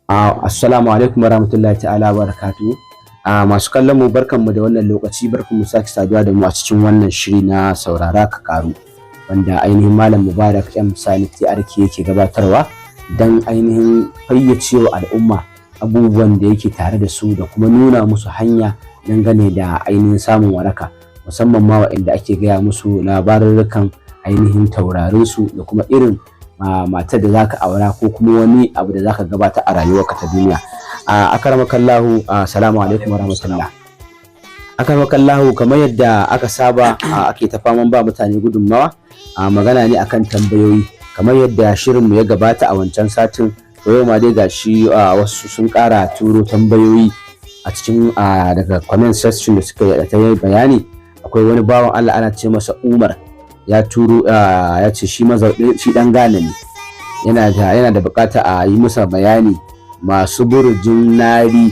Assalamu alaikum warahmatullahi ta'ala barakatuhu. Masu kallon mu barkanmu da wannan lokaci, barkanmu sake saduwa da mu a cikin wannan shiri na saurara ka karu, wanda ainihin Malam Mubarak M Sani TRK yake gabatarwa don ainihin fayyacewa al'umma abubuwan da yake tare da su da kuma nuna musu hanya dangane da ainihin samun waraka, musamman ma waɗanda ake gaya musu labarurrukan ainihin taurarin su da kuma irin matar da zaka aura ko kuma wani abu da zaka gabata a rayuwarka ta duniya. Akaramakallahu, assalamu alaikum warahmatullah. Akaramakallahu, kamar yadda aka saba ake ta faman ba mutane gudunmawa, magana ne akan tambayoyi kamar yadda shirin mu ya gabata a wancan satin. Yau ma dai gashi wasu sun ƙara turo tambayoyi a cikin daga comment section da suka yi ta bayani. Akwai wani bawan Allah ana ce masa Umar, ya turo ya ce shi dan Ghana ne, yana da bukata a yi masa bayani masu burjin nari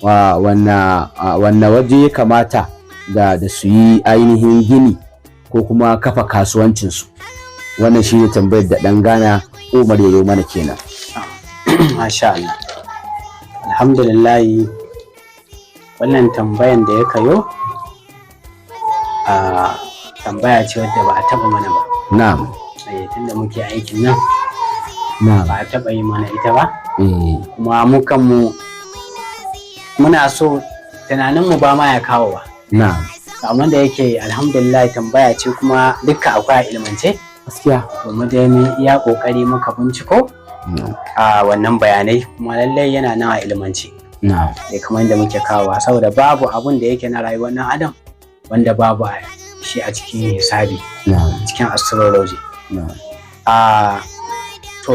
wanne waje ya kamata da su yi ainihin gini ko kuma kafa kasuwancinsu. Wannan shi ne tambayar da dan Ghana Umar ya yi mana kenan. Masha Allah, alhamdulillah, wannan tambayan da ya kayo tambaya ce wadda ba a taba mana ba. Na'am. Tunda muke aikin nan ba a taba yi mana ita ba. Kuma mu kanmu muna so tunaninmu ba ma ya kawo ba. Na'am. Amma da yake alhamdulillah tambaya ce kuma dukka akwai ilmance. Gaskiya. To mu dai iya kokari muka binciko wannan bayanai, kuma lallai yana nan a ilmance. Na'am. Kamar yadda muke kawowa, saboda babu abun da yake na rayuwar nan adam wanda babu shi a cikin hisabi, cikin astrology. To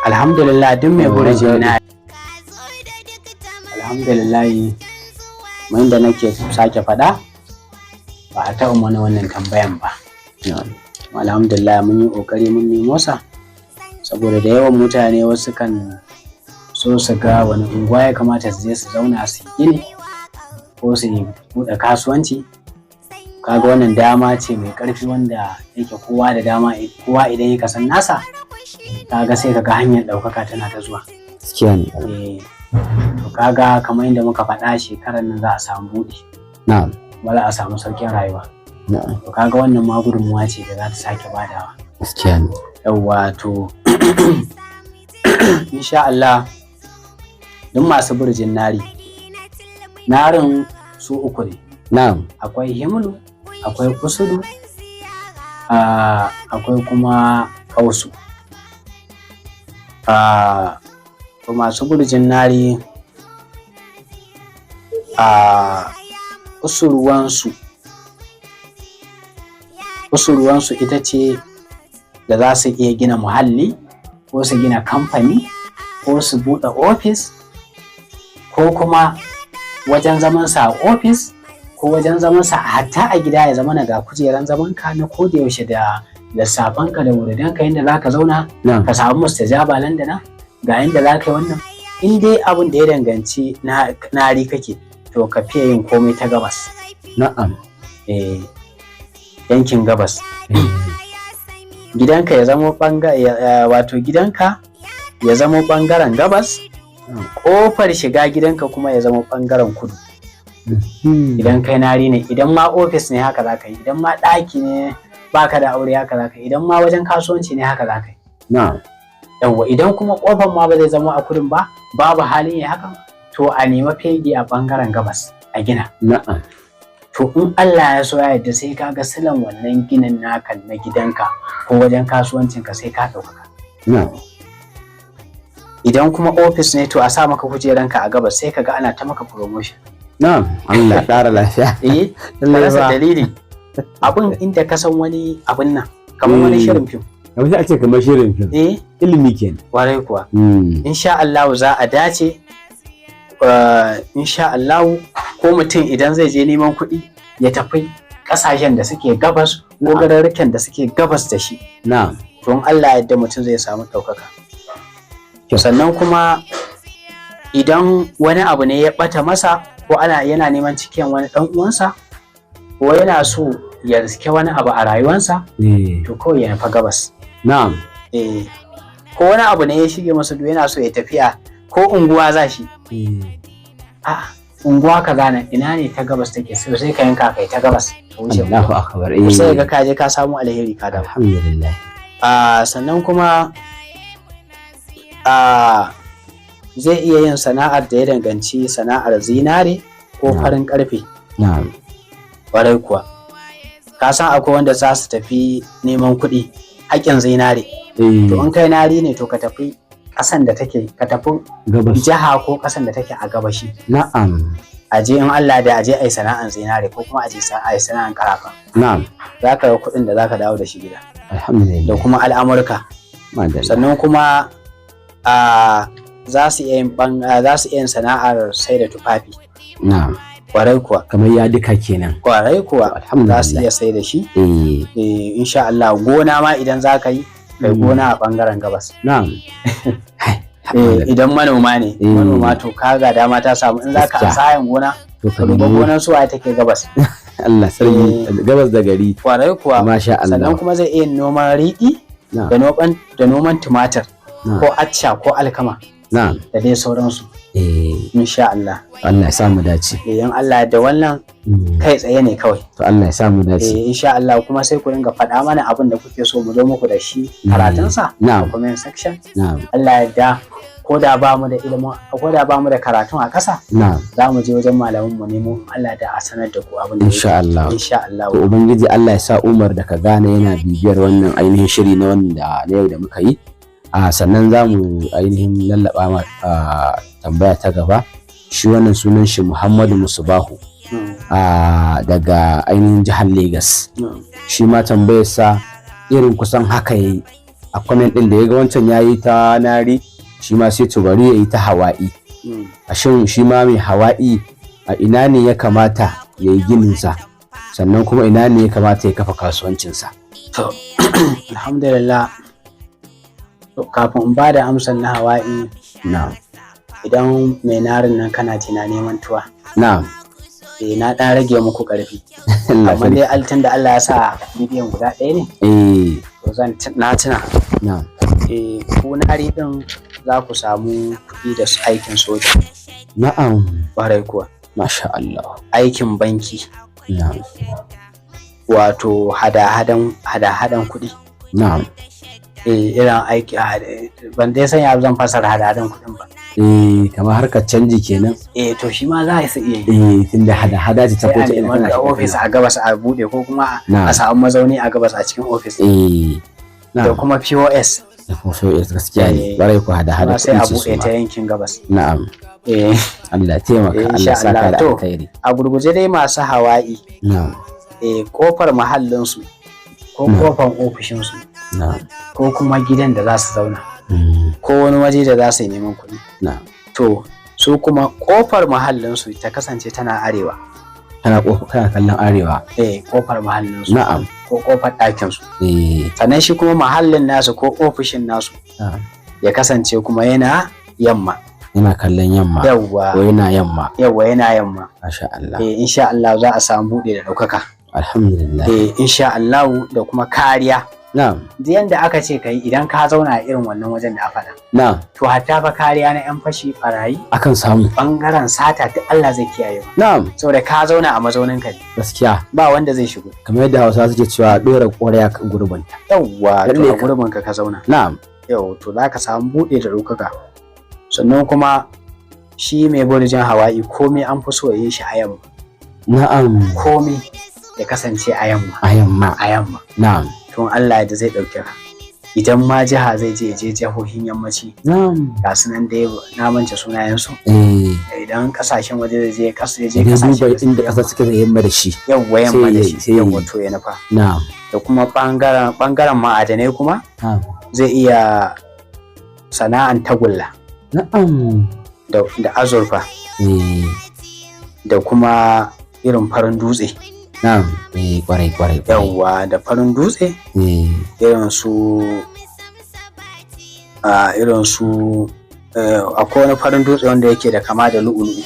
alhamdulillah, duk mai burjin nari, alhamdulillah, mai da nake sake faɗa, ba a taɓa mana wannan tambayan ba. Alhamdulillah, mun yi ƙoƙari mun nemo sa, saboda da yawan mutane wasu kan so su ga wani unguwa ya kamata su je su zauna su gini ko su buɗe kasuwanci. Kaga wannan dama ce mai ƙarfi wanda yake kowa da dama, kowa idan ya kasan nasa, kaga sai kaga hanyar ɗaukaka tana ta zuwa. Gaskiya ne. To kaga kamar yadda muka faɗa, shekarar nan za a samu buɗi. Na'am. Ba za a samu sauƙin rayuwa. Na'am. To kaga wannan ma gudunmuwa ce da za ta sake badawa. Gaskiya ne. Yawwa, to insha Allah, duk masu burjin nari, narin su uku ne. Na'am. Akwai himlu, akwai kusudu, akwai kuma kausu. To masu burjin nari, kusurwansu ita ce da za su iya gina muhalli ko su gina kamfani ko su buɗe ofis, ko kuma wajen zamansa a ofis ko wajen zamansa hatta a gida ya zama ga kujeran zamanka na koda yaushe da lissafanka da wuridanka yadda za ka zauna ka samu mustajaba nan da nan ga yadda za ka yi wannan. In dai abin da ya danganci nari kake, to ka fiye yin komai ta gabas. Na'am. Yankin gabas. Gidanka ya zama gidanka ya zama ɓangaren gabas, ƙofar shiga gidanka kuma ya zama ɓangaren kudu. Idan kai nari ne, idan ma ofis ne haka za ka yi, idan ma ɗaki ne baka da aure haka za ka yi, idan ma wajen kasuwanci ne haka za ka yi. Yawwa, idan kuma ƙofar ma ba zai zama a kudin ba, babu halin ya hakan, to a nema fegi a ɓangaren gabas a gina. To in Allah ya so ya yarda, sai ka ga silan wannan ginin naka na gidanka ko wajen kasuwancinka sai ka ɗaukaka. Idan kuma ofis ne, to a sa maka kujeranka a gabas, sai ka ga ana ta maka promotion. Na'am. Allah ƙara lafiya. Rasa dalili. Abin inda ka san wani abin nan, kamar wani shirin fim. Kamar sai a ce kamar shirin fim. Ilimi kenan. Warai kuwa. Insha Allah za a dace. Insha Allah, ko mutum idan zai je neman kuɗi ya tafi ƙasashen da suke gabas ko garurrukan da suke gabas da shi. Na'am. To in Allah yadda mutum zai samu ɗaukaka. Sannan kuma idan wani abu ne ya ɓata masa, ko yana neman cikin wani ɗan uwansa, ko yana so ya riske wani abu a rayuwarsa, to kawai ya nufa gabas. Na'am. ko wani abu ne ya shige masa duk yana so ya tafiya ko unguwa za shi a unguwa ka gane ina ne ta gabas take sai ka yanka kai ta gabas ka wuce Allahu akbar sai ga ka je ka samu alheri ka dawo. Alhamdulillah. Sannan kuma zai iya yin sana'ar da ya danganci sana'ar zinare ko farin karfe. Na'am. Ƙwarai kuwa. Ka san akwai wanda za su tafi neman kuɗi haƙƙin zinare. To in kai nari ne to ka tafi ƙasan da take ka tafi jiha ko ƙasan da take a gabashi. Na'am. Aje in Allah da aje ai sana'an zinare ko kuma aje ai sana'an karafa. Na'am. Za ka ga kuɗin da za ka dawo da shi gida. Alhamdulillah. Da kuma al'amurka. Sannan kuma za su iya yin sana'ar sai da tufafi. Na'am. Kwarai kuwa. Kamar ya duka kenan. Kwarai kuwa. Za su iya sai da shi. Insha Allah gona ma idan za ka yi kai gona a bangaren gabas. Na'am. Idan manoma ne manoma to kaga dama ta samu in za ka asayan gona ka duba gonar su take gabas. Allah sarki gabas da gari. Kwarai kuwa. Masha Allah. Sannan kuma zai iya noman riɗi da noman tumatir ko acca ko alkama. Na'am. Da dai sauransu. Insha Allah. Allah ya samu dace. In Allah da wannan kai tsaye ne kawai. To Allah ya samu dace. Insha Allah kuma sai ku ringa faɗa mana abin da kuke so mu zo muku da shi karatunsa. Na'am. Comment section. Na'am. Allah ya da ko da ba mu da ilimin ko da ba mu da karatun a ƙasa. Na'am. Za mu je wajen malamin mu nemo Allah da a sanar da ku abin da insha Allah. Insha Allah. To ubangiji Allah ya sa Umar da ka gane yana bibiyar wannan ainihin shiri na wanda na yau da muka yi. Sannan za mu ainihin lallaba ma tambaya ta gaba. Shi wannan sunan shi Muhammadu Musubahu daga ainihin jihar Legas. Shi ma tambayarsa irin kusan haka yayi a comment din da ya ga wancan yayi ta nari shi ma sai to bari yayi ta hawa'i. Shin shi ma mai hawa'i a ina ne ya kamata ya yi gininsa sannan kuma ina ne ya kamata ya kafa kasuwancinsa? To alhamdulillah kafin in ba da amsar na hawa'i. Na'am. Idan mai narin nan kana ji na neman tuwa. Na'am. Na dan rage muku karfi. Amma dai altin da Allah ya sa bidiyon guda ɗaya ne. To zan na tuna. Na'am. Ku nari din za ku samu kuɗi da aikin soja. Na'am. Ƙwarai kuwa. Masha Allah. Aikin banki. Na'am. Wato hada-hadan kuɗi. Na'am. Irin aiki ban dai san ya zan fasara hada-hadan kuɗin ba. Kamar harkar canji kenan. To shi ma za a iya yi. Tunda hada-hada ce ta kowace ina da ofis a gabas a bude ko kuma a samu mazauni a gabas a cikin ofis. Da kuma POS. Da kuma POS gaskiya ne. Barai ku hada-hada sai a bude ta yankin gabas. Na'am. Allah ya taimaka. Allah ya saka da alkhairi. A gurguje dai masu hawa'i. Na'am. Kofar mahallinsu ko kofar ofishinsu. Ko kuma gidan da za su zauna ko wani waje da za su yi neman kuɗi. To su kuma kofar mahallinsu ta kasance tana arewa. Kana kallon arewa. Kofar mahallinsu. Na'am. Ko kofar ɗakinsu. Sannan shi kuma mahallin nasu ko ofishin nasu ya kasance kuma yana yamma. Yana kallon yamma. Yawwa. Ko yana yamma. Yawwa yana yamma. Masha Allah. Insha Allah za a samu buɗe da ɗaukaka. Alhamdulillah. Insha Allah da kuma kariya. Na'am. Da yanda aka ce kai idan ka zauna a irin wannan wajen da aka faɗa. Na'am. To hatta fa kariya na 'yan fashi barayi. Akan samu. Bangaren sata duk Allah zai kiyaye. Na'am. Saboda ka zauna a mazaunin ka. Gaskiya. Ba wanda zai shigo. Kamar yadda Hausa suke cewa dora ƙwarya kan gurbinta. Yawwa. To a gurbin ka zauna. Na'am. Yau to za ka samu buɗe da ɗaukaka. Sannan kuma shi mai burjin hawa'i komai an fi so ya yi shi a yamma. Na'am. Komai ya kasance a yamma. A yamma. A yamma. Na'am. Tun Allah da zai ɗauke ka. Idan ma jiha zai je jihohin yammaci. Na'am. Ga su nan dai na mance sunayensu. Idan kasashen waje zai je kasashen. Duba inda ƙasa suke da yamma da shi. Yawwa yamma da shi. Yawwa to ya nufa. Na'am. Da kuma bangaren ma'adanai kuma. Na'am. Zai iya sana'an tagulla. Na'am. Da azurfa. Da kuma irin farin dutse. Na'am, kwarai. Yawwa da farin dutse. Irin su akwai wani farin dutse wanda yake da kama da lu'ulu'u.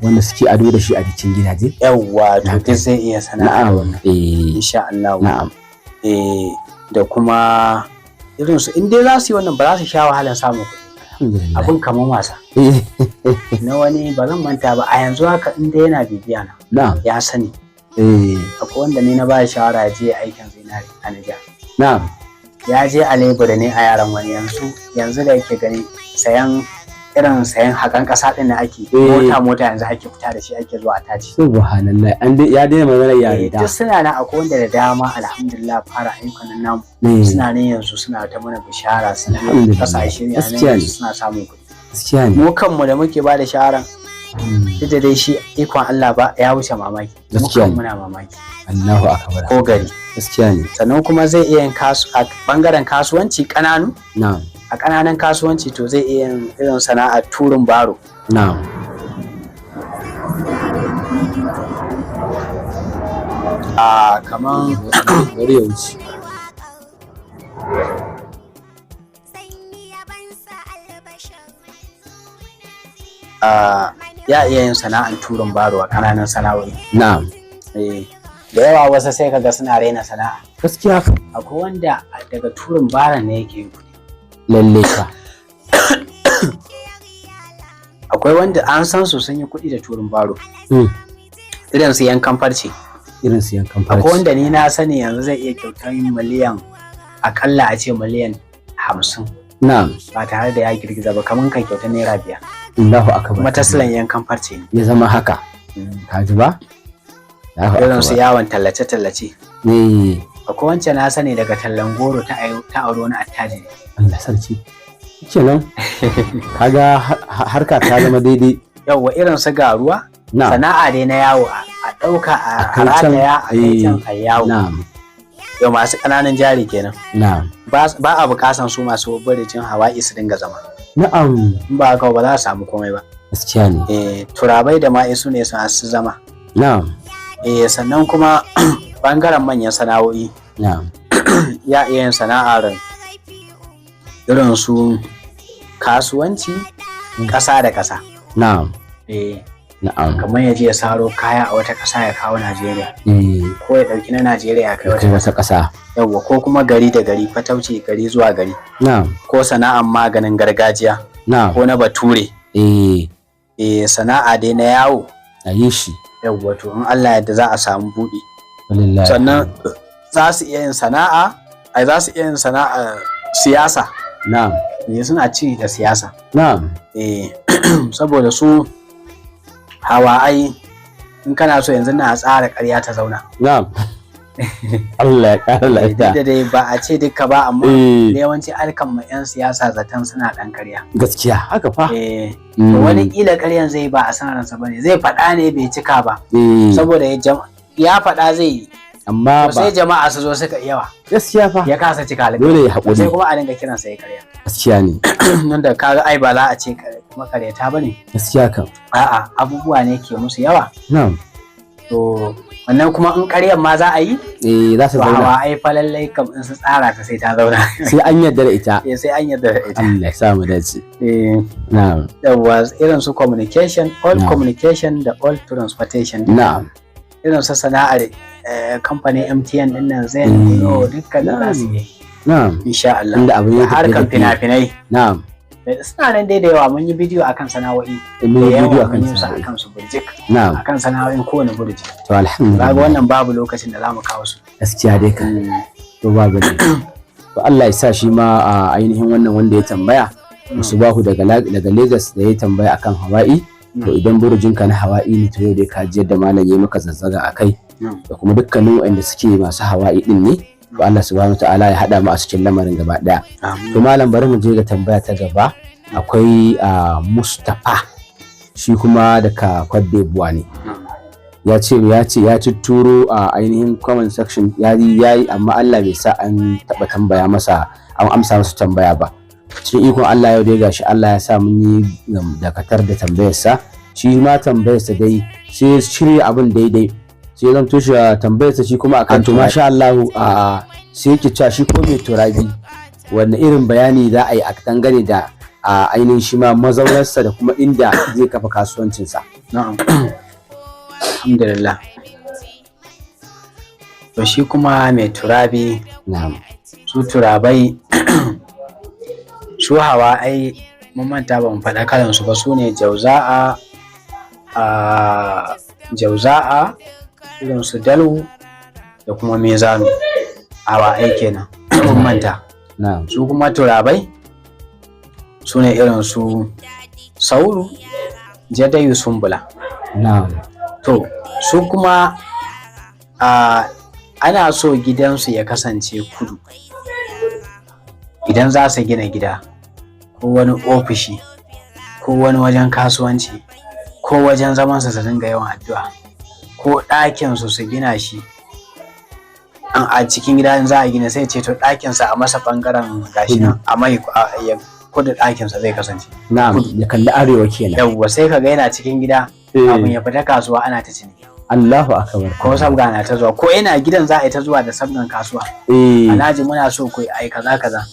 Wanda suke ado da shi a cikin gidaje. Yawwa to duk zai iya sana'a wannan. Insha Allah. Na'am. Da kuma irin su in dai za su yi wannan ba za su sha wahalar samun kuɗi abin kamar wasa na wani ba zan manta ba a yanzu haka in dai yana bibiya na ya sani akwai wanda ni na ba shawara je aikin zinari a Nijar ya je a lebura ne a yaran wani yanzu da yake gani sayan hakan kasa din da ake mota yanzu ake fita da shi ake zuwa taci subhanallah ya daina magana yare duk suna nan akwai wanda da dama alhamdulillah fara ayyukan namu suna nan yanzu suna ta mana bishara suna kasashe ne suna samun kuɗi mu kanmu da muke ba da shawara duk da dai shi ikon Allah ba ya wuce mamaki mu kan muna mamaki Allahu akbar ko gari gaskiya ne sannan kuma zai iya yin a bangaren kasuwanci kananu na'am a ƙananan kasuwanci to zai iya yin irin sana'ar turin baro. Na'am. Kaman bari ya wuce. Ya iya yin sana'ar turin baro a ƙananan sana'o'i. Na'am. Da yawa wasu sai kaga suna raina sana'a. Gaskiya. Akwai wanda daga turin baron ne yake yin kuɗi. Lalle ka. Akwai wanda an san su sun yi kuɗi da turin baro. Irin su yankan farce. Akwai wanda ni na sani yanzu zai iya kyautar miliyan akalla a ce miliyan 50. Na'am. Ba tare da ya girgiza ba kamar kan kyautar naira 5. Allahu akbar. Kuma taslan yankan farce ne. Ya zama haka. Ka ji ba? Irin su yawon tallace-tallace. Akwai wancan na sani daga tallan goro ta auri wani attajiri. Allah sarki. Kenan kaga harka ta zama daidai. Yawwa irin su garuwa. Sana'a dai na yawo a ɗauka a rataya a kai can a yawo. Yau masu ƙananan jari kenan. Ba a buƙasan su masu baricin hawa'i su dinga zama. Na'am. In ba haka ba za su samu komai ba. Gaskiya ne. Turabai da ma'isu ne su zama. Na'am. Sannan kuma bangaren manyan sana'o'i. Na'am. Ya iya yin sana'ar irin su kasuwanci ƙasa da ƙasa. Na'am. Na'am. Kamar ya je ya saro kaya a wata ƙasa ya kawo Najeriya. Ko ya ɗauki na Najeriya ya kai wata ƙasa. Yawwa ko kuma gari da gari fatauci gari zuwa gari. Na'am. Ko sana'ar maganin gargajiya. Na'am. Ko na bature. Sana'a dai na yawo. A yi shi. Yawwa to in Allah yadda za a samu buɗi. Sannan za su iya yin sana'a siyasa. Na'am. Suna ci da siyasa. Na'am. Saboda su hawa'ai in kana so yanzu na tsara ƙarya ta zauna. Na'am. Allah ya ƙara lafiya. Da dai ba a ce duka ba amma yawanci alkan ma 'yan siyasa zaton suna ɗan ƙarya. Gaskiya haka fa. Wani ƙila ƙaryan zai ba a san ransa bane zai faɗa ne bai cika ba. Saboda ya faɗa zai yi. Amma ba sai jama'a su zo suka yawa. Gaskiya fa. Ya kasa cika alƙawari. Dole ya haƙuri. Sai kuma a dinga kiran sa ya ƙarya. Gaskiya ne. Nan da kaga ai ba za a ce makaryata bane. Gaskiya kan. A'a abubuwa ne ke musu yawa. Na'am. To wannan kuma in ƙaryar ma za a yi? Za su zauna. Ba ai fa lallai kam in su tsara ta sai ta zauna. Sai an yarda da ita. Sai an yarda da ita. Allah ya sa mu dace. Na'am. Yawwa irin su communication, all communication da all transportation. Na'am. Irin su sana'ar kamfanin MTN din nan zai dukkan da su yi. Na'am. Insha Allah. Inda abin ya tafi harkan fina-finai. Na'am. Suna nan dai da yawa mun yi bidiyo akan sana'o'i. Mun yi bidiyo akan sana'o'i. Akan su burjik. Na'am. Akan sana'o'in kowane burji. To alhamdulillah. Kaga wannan babu lokacin da zamu kawo su. Gaskiya dai kan. To babu ne. To Allah ya sa shi ma a ainihin wannan wanda ya tambaya. Musubahu daga Lagos da ya tambaya akan Hawaii. To idan burjinka na Hawaii ne to yau dai ka ji yadda malam ya maka zazzaga akai. Da kuma dukkanin waɗanda suke masu Hawaii din ne. To Allah subhanahu ta'ala ya hada mu a cikin lamarin gaba daya. To malam bari mu je ga tambaya ta gaba. Akwai Mustapha shi kuma daga Cote d'Ivoire ne. Ya tuturo a ainihin comment section yayi amma Allah bai sa an taba tambaya masa an amsa masa tambaya ba. Cikin ikon Allah yau dai gashi Allah ya sa mun yi dakatar da tambayarsa. Shi ma tambayarsa dai sai shirya abin daidai. Sai zan tushe tambayarsa shi kuma akan to masha Allah sai yake cewa shi ko mai turabi wanne irin bayani za a yi a dangane da ainihin shi ma mazaunarsa da kuma inda zai kafa kasuwancinsa. Na'am. Alhamdulillah. To shi kuma mai turabi na'am su turabai su hawa ai mun manta ba mu faɗa kalansu ba, su ne jauza'a, irin su dalu da kuma mezanu. Hawa ai kenan mun manta. Su kuma turabai su ne irin su sauru, jadayu, sumbula. To su kuma ana so gidansu ya kasance kudu idan za su gina gida ko wani ofishi ko wani wajen kasuwanci ko wajen zamansa su dinga yawan addu'a ko ɗakinsu su gina shi a cikin gida in za a gina sai ce to ɗakinsa a masa ɓangaren gashi nan a mai ya kudu ɗakinsa zai kasance. Ya kalli arewa kenan. Yawwa sai kaga yana cikin gida abin ya fita kasuwa ana ta ciniki. Allahu akbar. Ko sabga na ta zuwa ko yana gidan za a yi ta zuwa da sabgan kasuwa. Alhaji muna so ku ai kaza kaza.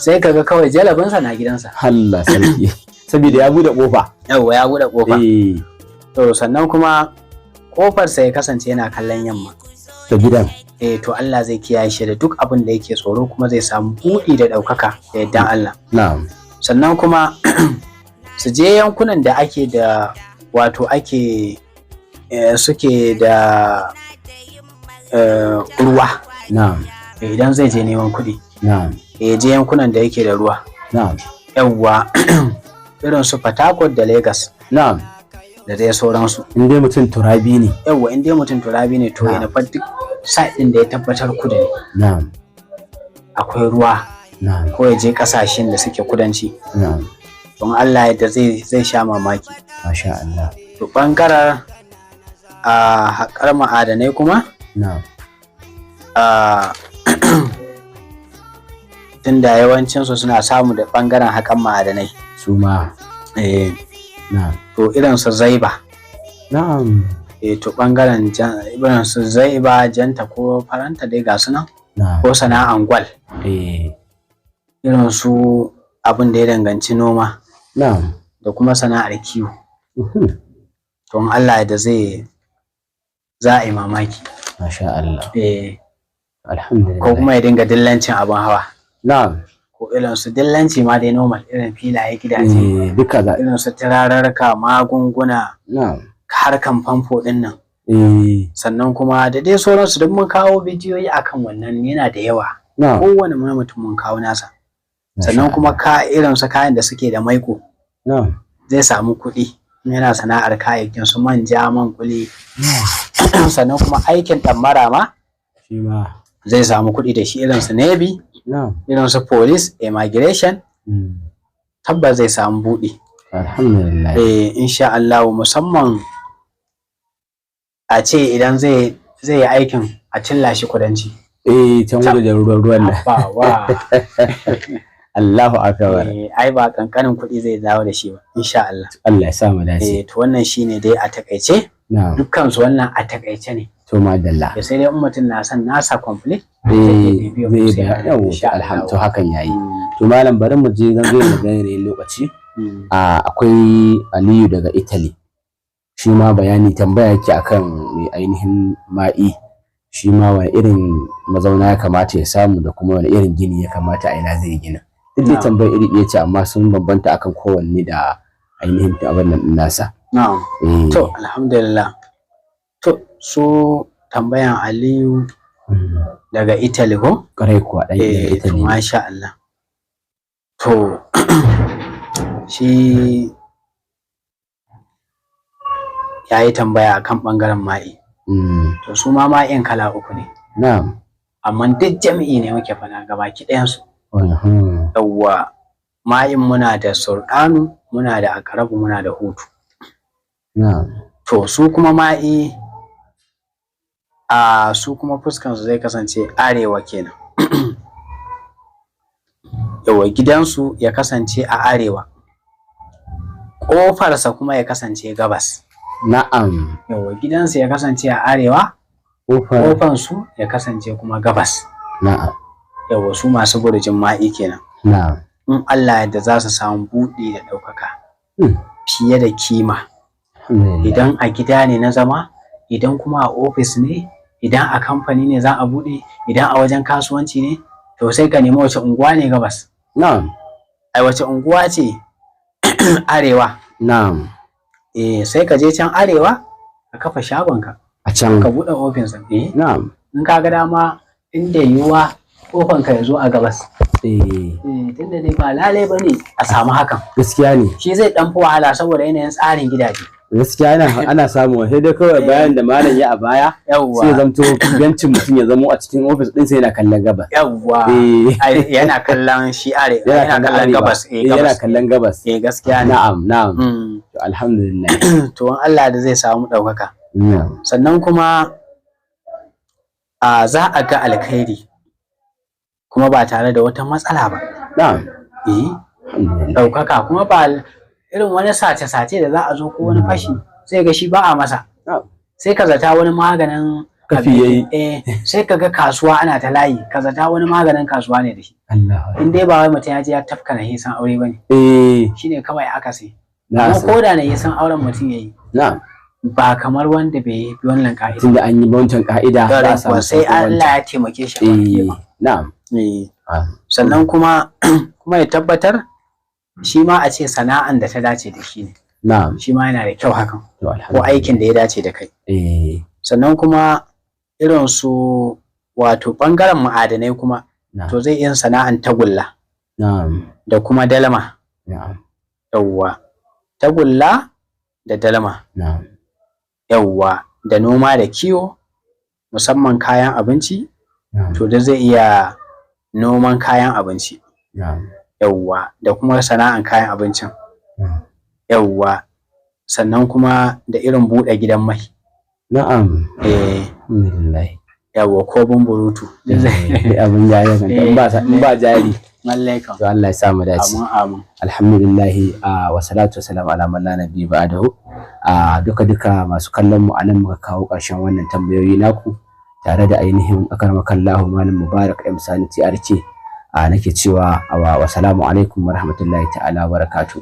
Sai kaga kawai jalabinsa na gidansa. Allah sarki. Saboda ya bude kofa. Yawwa ya bude kofa. To sannan kuma kofarsa ya kasance yana kallon yamma. Ta gidan. To Allah zai kiyaye shi da duk abin da yake tsoro kuma zai samu buɗi da ɗaukaka da yardan Allah. Sannan kuma su je yankunan da ake da wato ake suke da ruwa. Idan zai je neman kuɗi. Ya je yankunan da yake da ruwa. Yawwa irin su Port Harcourt da Lagos. Da dai sauransu. In dai mutum turabi ne. Yawwa in dai mutum turabi ne to ya nufa duk site ɗin da ya tabbatar kudu ne. Akwai ruwa. Ko ya je ƙasashen da suke kudanci. Don Allah yadda zai sha mamaki. Masha Allah. To ɓangaren haƙar ma'adanai kuma. Tunda yawancinsu suna samu da ɓangaren haƙar ma'adanai. Su ma. To irin su zaiba. To ɓangaren irin su zaiba, janta ko faranta dai ga su nan. Ko sana'an gwal. Irin su abin da ya danganci noma. Da kuma sana'ar kiwo. To in Allah da za a yi mamaki. Masha Allah. Alhamdulillah. Ko kuma ya dinga dillancin abin hawa. Ko irin su dillanci ma dai normal irin filaye gidaje. Duka za. Irin su turararka, magunguna. Harkan famfo din nan. Sannan kuma da dai sauransu duk mun kawo bidiyoyi akan wannan yana da yawa. Kowane mutum mun kawo nasa. Sannan kuma irin su kayan da suke da maiko. Zai samu kuɗi. Yana sana'ar kayayyakin su manja, man kuli. Sannan kuma aikin ɗammara ma zai samu kuɗi da shi irin su navy, irin su police, immigration. Tabbas zai samu buɗi. Alhamdulillah. Insha Allah musamman a ce idan zai yi aikin a cilla shi kudanci. Can wurin da ruwan nan. Allahu akbar. Ai ba kankanin kuɗi zai dawo da shi ba insha Allah. Allah ya sa mu dace. To wannan shine dai a takaice. Dukkan su wannan a takaice ne. To madalla. Sai dai mutum na son nasa complete. Alhamdulillah hakan yayi. To malam bari mu je zan zai magana ne lokaci. Akwai Aliyu daga Italy. Shi ma bayani tambaya yake akan mai ainihin ma'i. Shi ma wani irin mazauna ya kamata ya samu da kuma wani irin gini ya kamata a ina zai gina. Duk da tambayar iri ɗaya ce amma sun bambanta akan kowanne da ainihin abin nan nasa. To alhamdulillah. To su tambayan Aliyu daga Italy ko? Ƙwarai kuwa ɗan daga Italy. Masha Allah. To shi ya yi tambaya akan ɓangaren ma'i. To su ma ma'in kala uku ne. Amma duk jami'i ne muke fana gabaki ɗayansu. Yawwa ma'in muna da sultanu, muna da akarabu, muna da hutu. To su kuma ma'i su kuma fuskansu zai kasance arewa kenan. Yawwa gidansu ya kasance a arewa. Ƙofarsa kuma ya kasance gabas. Yawwa gidansu ya kasance a arewa. Ƙofansu ya kasance kuma gabas. Yawwa su masu burjin ma'i kenan. In Allah yadda za su samu buɗi da ɗaukaka fiye da kima. Idan a gida ne na zama, idan kuma a ofis ne, idan a kamfani ne za a buɗe, idan a wajen kasuwanci ne, to sai ka nemi wace unguwa ne gabas, na'am, ai wace unguwa ce arewa, na'am, sai ka je can arewa ka kafa shagonka a can, ka buɗe ofis na'am, in ka ga dama inda yiwuwa kofanka ya zo a gabas. Tunda dai ba lalai ba ne a samu hakan. Gaskiya ne. Shi zai ɗan fi wahala saboda yanayin tsarin gidaje. Gaskiya ana samu, sai dai kawai bayan da malam ya a baya sai ya zamto bencin mutum ya zamo a cikin ofis ɗinsa yana kallon gabas. Yawwa. Yana kallon shi yana kallon gabas. Yana kallon gabas. Gaskiya ne. Na'am. To alhamdulillah. To Allah da zai samu ɗaukaka. Na'am. Sannan kuma za a ga alkhairi kuma ba tare da wata matsala ba. Na'am. Ɗaukaka kuma ba irin wani sace-sace da za a zo ko wani fashi sai ga shi ba a masa. Sai ka zata wani maganin kafi yayi. Sai ka ga kasuwa ana ta layi, ka zata wani maganin kasuwa ne da shi. In dai ba wai mutum ya je ya tafka na hisan aure bane. Shine kawai aka sai. Kuma ko da na hisan auren mutum yayi. Na'am. Ba kamar wanda bai bi wannan ka'ida. Tunda an yi wancan ka'ida za a samu sai Allah ya taimake shi. Na'am. Sannan kuma ya tabbatar shi ma a ce sana'an da ta dace da shi ne. Na'am. Shi ma yana da kyau hakan. Ko aikin da ya dace da kai. Sannan kuma irin su wato bangaren ma'adanai kuma to zai yin sana'an tagulla. Na'am. Da kuma dalma. Na'am. Yawwa. Tagulla da dalma. Na'am. Yawwa. Da noma da kiwo musamman kayan abinci. To da zai iya noman kayan abinci. Yawwa. Da kuma sana'an kayan abincin. Yawwa. Sannan kuma da irin buɗe gidan mai. Na'am. Alhamdulillah. Yawwa ko bumburutu. Abin jari in ba jari. Lallai kam. To Allah ya sa mu dace. Amin. Alhamdulillah wa salatu wa salam ala man la nabi ba'dahu. Duka masu kallon mu anan muka kawo ƙarshen wannan tambayoyi naku tare da ainihin akarmakallahu malam Mubarak M Sani TRK. Nake cewa wa salamu alaikum wa rahmatullahi ta'ala wa barakatuh.